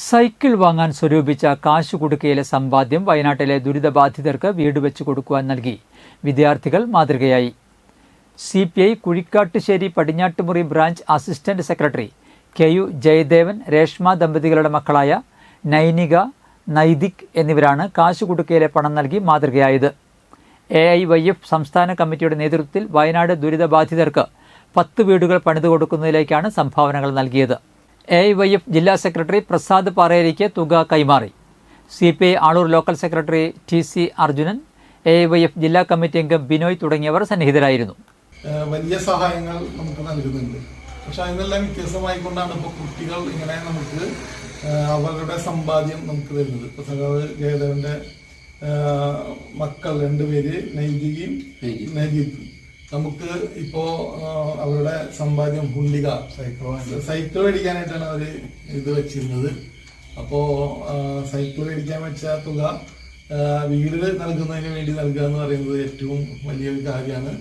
Cycle വാങ്ങാൻ സ്വരൂപിച്ച കാശുകുടുക്കയിലെ സമ്പാദ്യം വയനാട്ടിലെ ദുരിതബാധിതർക്ക് വീട് വെച്ചു കൊടുക്കുവാൻ നൽകി വിദ്യാർത്ഥികൾ മാതൃകയായി. CPI Kuzhikkattusseri Padinjattumuri branch assistant secretary KU Jayadevan, Reshma ദമ്പതികളുടെ മക്കളായ നൈനിക, നൈതിക് എന്നിവരാണ് കാശുകുടുക്കയിലെ പണം നൽകി മാതൃകയായത്. AIYF സംസ്ഥാന കമ്മിറ്റിയുടെ നേതൃത്വത്തിൽ വയനാട് ദുരിതബാധിതർക്ക് 10 വീടുകൾ പണിതു കൊടുക്കുന്നതിലേക്കാണ് സംഭാവനകൾ നൽകിയത്. AIYF ജില്ലാ സെക്രട്ടറി പ്രസാദ് പാറേരിക്ക് തുക കൈമാറി. CPI Aloor local secretary TC Arjunan, AIYF ജില്ലാ കമ്മിറ്റി അംഗം ബിനോയ് തുടങ്ങിയവർ സന്നിഹിതരായിരുന്നു. വലിയ സഹായങ്ങൾ നമുക്ക് നൽകുന്നുണ്ട്. പക്ഷെ അതിനെല്ലാം വ്യത്യസ്തമായിക്കൊണ്ടാണ് ഇപ്പോൾ കുട്ടികൾ ഇങ്ങനെ നമുക്ക് അവരുടെ സമ്പാദ്യം നമുക്ക് തരുന്നത്. ഇപ്പോൾ സഖാവ് ജയദേവന്റെ മക്കൾ 2 പേര് നൈതികയും നജീബും നമുക്ക് ഇപ്പോ അവരുടെ സമ്പാദ്യം ഹുണ്ടിക സൈക്കിൾ മേടിക്കാനായിട്ടാണ് അവര് ഇത് വെച്ചിരുന്നത്. അപ്പോ സൈക്കിൾ മേടിക്കാൻ വെച്ച തുക വീട് നൽകുന്നതിന് വേണ്ടി നൽകുക എന്ന് പറയുന്നത് ഏറ്റവും വലിയൊരു കാര്യമാണ്.